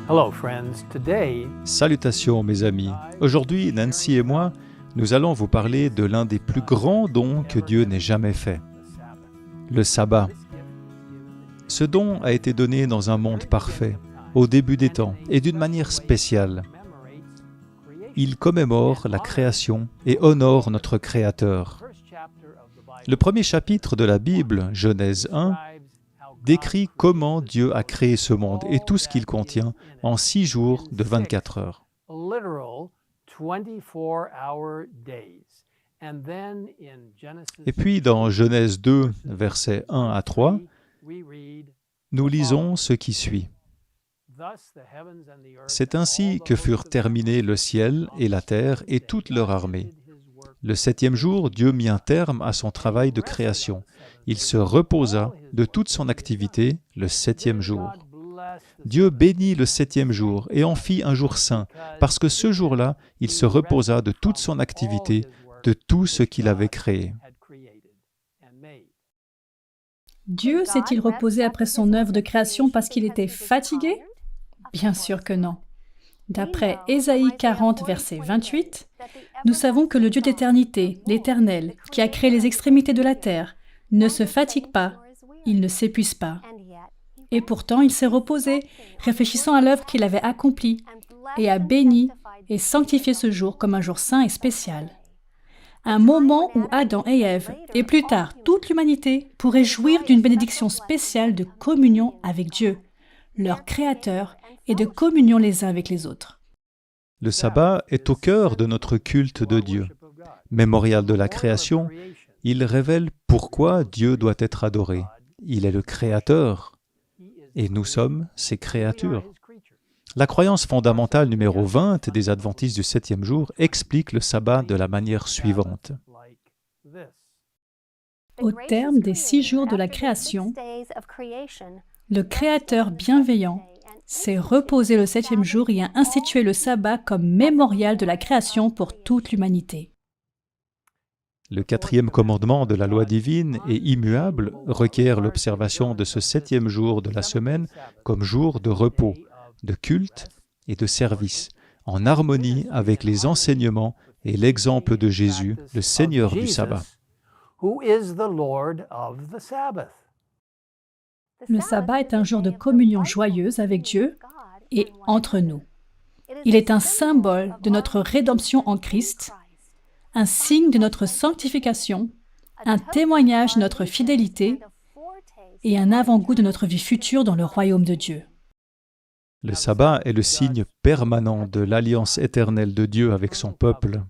Hello friends, today Salutations mes amis. Aujourd'hui, Nancy et moi, nous allons vous parler de l'un des plus grands dons que Dieu n'ait jamais fait, le sabbat. Ce don a été donné dans un monde parfait, au début des temps, et d'une manière spéciale. Il commémore la création et honore notre Créateur. Le premier chapitre de la Bible, Genèse 1, décrit comment Dieu a créé ce monde et tout ce qu'il contient en 6 jours de 24 heures. Et puis dans Genèse 2, versets 1 à 3, nous lisons ce qui suit. C'est ainsi que furent terminés le ciel et la terre et toute leur armée. Le 7e jour, Dieu mit un terme à son travail de création. Il se reposa de toute son activité le 7e jour. Dieu bénit le 7e jour et en fit un jour saint, parce que ce jour-là, il se reposa de toute son activité, de tout ce qu'il avait créé. Dieu s'est-il reposé après son œuvre de création parce qu'il était fatigué? Bien sûr que non. D'après Ésaïe 40, verset 28, nous savons que le Dieu d'éternité, l'Éternel, qui a créé les extrémités de la terre, ne se fatigue pas, il ne s'épuise pas. Et pourtant, il s'est reposé, réfléchissant à l'œuvre qu'il avait accomplie, et a béni et sanctifié ce jour comme un jour saint et spécial. Un moment où Adam et Ève, et plus tard toute l'humanité, pourraient jouir d'une bénédiction spéciale de communion avec Dieu, leur Créateur, et de communion les uns avec les autres. Le sabbat est au cœur de notre culte de Dieu. Mémorial de la création, il révèle pourquoi Dieu doit être adoré. Il est le Créateur, et nous sommes ses créatures. La croyance fondamentale numéro 20 des Adventistes du 7e jour explique le sabbat de la manière suivante. Au terme des 6 jours de la création, le Créateur bienveillant s'est reposé le 7e jour et a institué le sabbat comme mémorial de la création pour toute l'humanité. Le 4e commandement de la loi divine et immuable requiert l'observation de ce 7e jour de la semaine comme jour de repos, de culte et de service, en harmonie avec les enseignements et l'exemple de Jésus, le Seigneur du sabbat. Le sabbat est un jour de communion joyeuse avec Dieu et entre nous. Il est un symbole de notre rédemption en Christ, un signe de notre sanctification, un témoignage de notre fidélité et un avant-goût de notre vie future dans le royaume de Dieu. Le sabbat est le signe permanent de l'alliance éternelle de Dieu avec son peuple.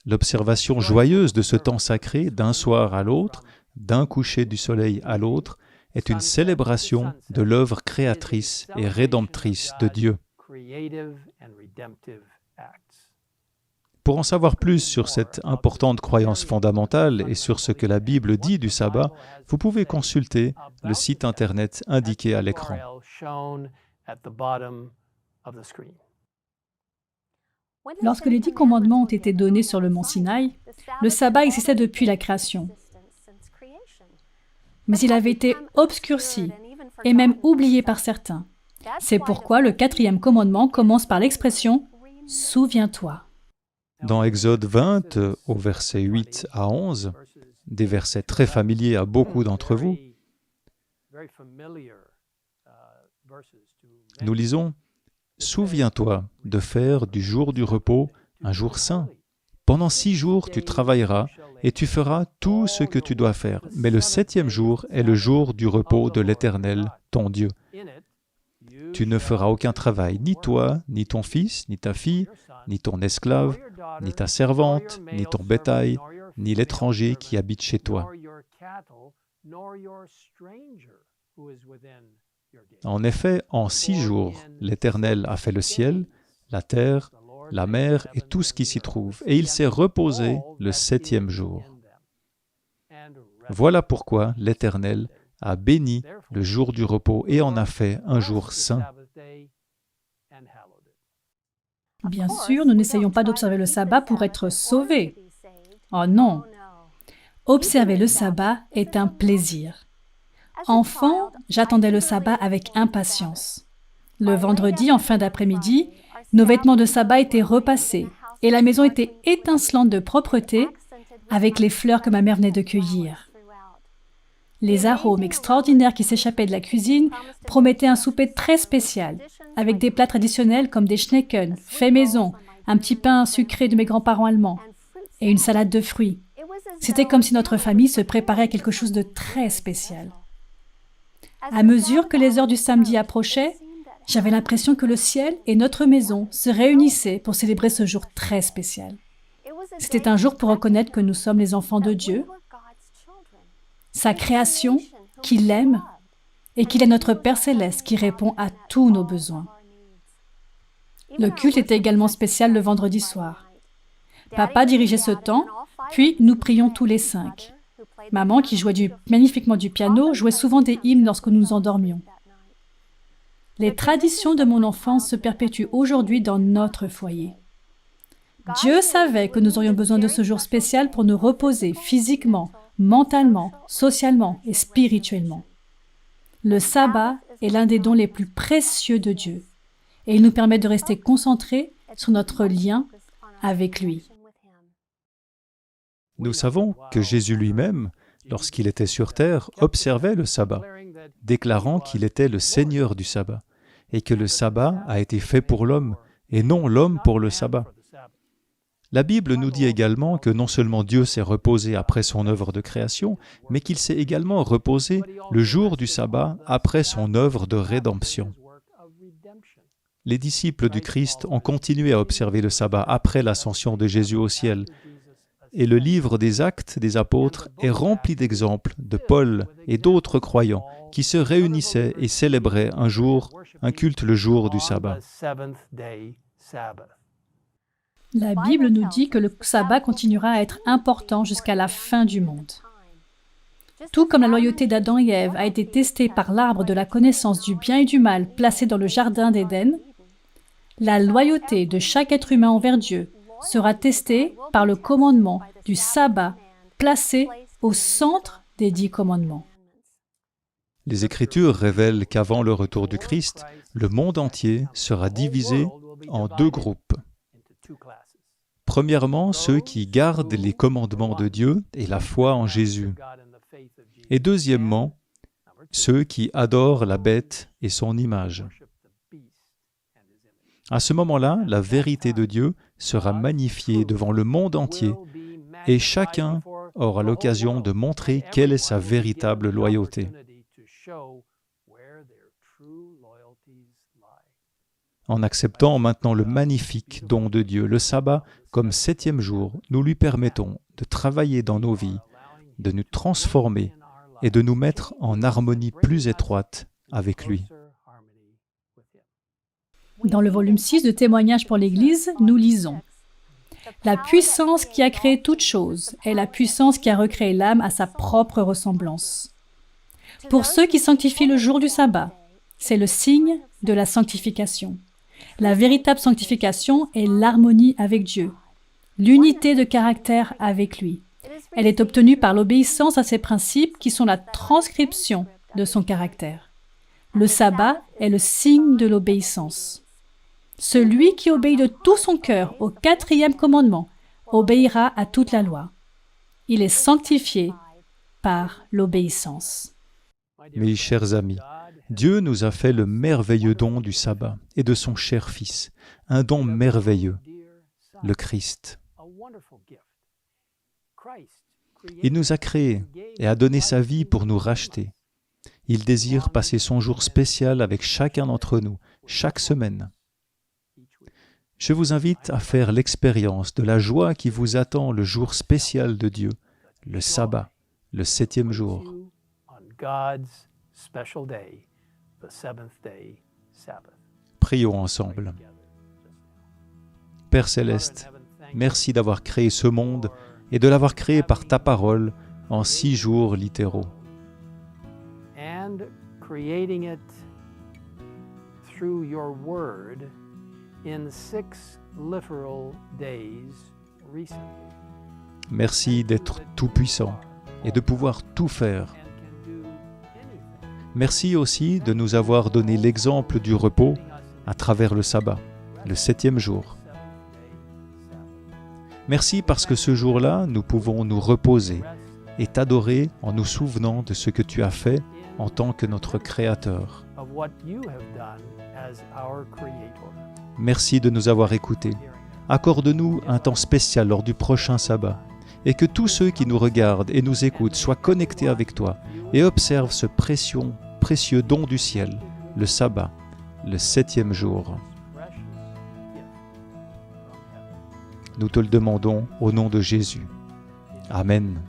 L'observation joyeuse de ce temps sacré d'un soir à l'autre, d'un coucher du soleil à l'autre, est une célébration de l'œuvre créatrice et rédemptrice de Dieu. Pour en savoir plus sur cette importante croyance fondamentale et sur ce que la Bible dit du sabbat, vous pouvez consulter le site internet indiqué à l'écran. Lorsque les 10 commandements ont été donnés sur le mont Sinaï, le sabbat existait depuis la création. Mais il avait été obscurci et même oublié par certains. C'est pourquoi le 4e commandement commence par l'expression « Souviens-toi ». Dans Exode 20, au verset 8 à 11, des versets très familiers à beaucoup d'entre vous, nous lisons « Souviens-toi de faire du jour du repos un jour saint. Pendant 6 jours tu travailleras et tu feras tout ce que tu dois faire. Mais le 7e jour est le jour du repos de l'Éternel, ton Dieu. Tu ne feras aucun travail, ni toi, ni ton fils, ni ta fille, ni ton esclave, ni ta servante, ni ton bétail, ni l'étranger qui habite chez toi. » En effet, en 6 jours, l'Éternel a fait le ciel, la terre, la mer et tout ce qui s'y trouve, et il s'est reposé le 7e jour. Voilà pourquoi l'Éternel a béni le jour du repos et en a fait un jour saint. Bien sûr, nous n'essayons pas d'observer le sabbat pour être sauvés. Oh non! Observer le sabbat est un plaisir. Enfant, j'attendais le sabbat avec impatience. Le vendredi, en fin d'après-midi, nos vêtements de sabbat étaient repassés et la maison était étincelante de propreté avec les fleurs que ma mère venait de cueillir. Les arômes extraordinaires qui s'échappaient de la cuisine promettaient un souper très spécial, avec des plats traditionnels comme des schnecken, faits maison, un petit pain sucré de mes grands-parents allemands et une salade de fruits. C'était comme si notre famille se préparait à quelque chose de très spécial. À mesure que les heures du samedi approchaient, j'avais l'impression que le ciel et notre maison se réunissaient pour célébrer ce jour très spécial. C'était un jour pour reconnaître que nous sommes les enfants de Dieu, sa création, qu'il aime, et qu'il est notre Père Céleste qui répond à tous nos besoins. Le culte était également spécial le vendredi soir. Papa dirigeait ce temps, puis nous prions tous les 5. Maman, qui jouait magnifiquement du piano, jouait souvent des hymnes lorsque nous nous endormions. Les traditions de mon enfance se perpétuent aujourd'hui dans notre foyer. Dieu savait que nous aurions besoin de ce jour spécial pour nous reposer physiquement, mentalement, socialement et spirituellement. Le sabbat est l'un des dons les plus précieux de Dieu et il nous permet de rester concentrés sur notre lien avec lui. Nous savons que Jésus lui-même, lorsqu'il était sur terre, observait le sabbat, déclarant qu'il était le Seigneur du sabbat et que le sabbat a été fait pour l'homme et non l'homme pour le sabbat. La Bible nous dit également que non seulement Dieu s'est reposé après son œuvre de création, mais qu'il s'est également reposé le jour du sabbat après son œuvre de rédemption. Les disciples du Christ ont continué à observer le sabbat après l'ascension de Jésus au ciel, et le livre des Actes des Apôtres est rempli d'exemples de Paul et d'autres croyants qui se réunissaient et célébraient un culte le jour du sabbat. La Bible nous dit que le sabbat continuera à être important jusqu'à la fin du monde. Tout comme la loyauté d'Adam et Ève a été testée par l'arbre de la connaissance du bien et du mal placé dans le jardin d'Éden, la loyauté de chaque être humain envers Dieu sera testée par le commandement du sabbat placé au centre des 10 commandements. Les Écritures révèlent qu'avant le retour du Christ, le monde entier sera divisé en 2 groupes. Premièrement, ceux qui gardent les commandements de Dieu et la foi en Jésus. Et deuxièmement, ceux qui adorent la bête et son image. À ce moment-là, la vérité de Dieu sera magnifiée devant le monde entier et chacun aura l'occasion de montrer quelle est sa véritable loyauté. En acceptant maintenant le magnifique don de Dieu, le sabbat, comme 7e jour, nous lui permettons de travailler dans nos vies, de nous transformer et de nous mettre en harmonie plus étroite avec lui. Dans le volume 6 de Témoignages pour l'Église, nous lisons « La puissance qui a créé toutes choses est la puissance qui a recréé l'âme à sa propre ressemblance. Pour ceux qui sanctifient le jour du sabbat, c'est le signe de la sanctification. La véritable sanctification est l'harmonie avec Dieu, l'unité de caractère avec lui. Elle est obtenue par l'obéissance à ses principes qui sont la transcription de son caractère. Le sabbat est le signe de l'obéissance. Celui qui obéit de tout son cœur au 4e commandement obéira à toute la loi. Il est sanctifié par l'obéissance. » Mes chers amis, Dieu nous a fait le merveilleux don du sabbat et de son cher Fils, un don merveilleux, le Christ. Il nous a créés et a donné sa vie pour nous racheter. Il désire passer son jour spécial avec chacun d'entre nous, chaque semaine. Je vous invite à faire l'expérience de la joie qui vous attend le jour spécial de Dieu, le sabbat, le 7e jour. Prions ensemble. Père Céleste, merci d'avoir créé ce monde et de l'avoir créé par ta parole en 6 jours littéraux. And creating it through your word in 6 literal days recently. Merci d'être tout-puissant et de pouvoir tout faire. Merci aussi de nous avoir donné l'exemple du repos à travers le sabbat, le 7e jour. Merci parce que ce jour-là, nous pouvons nous reposer et t'adorer en nous souvenant de ce que tu as fait en tant que notre Créateur. Merci de nous avoir écoutés. Accorde-nous un temps spécial lors du prochain sabbat et que tous ceux qui nous regardent et nous écoutent soient connectés avec toi et observent ce précieux don du ciel, le sabbat, le 7e jour. Nous te le demandons au nom de Jésus. Amen.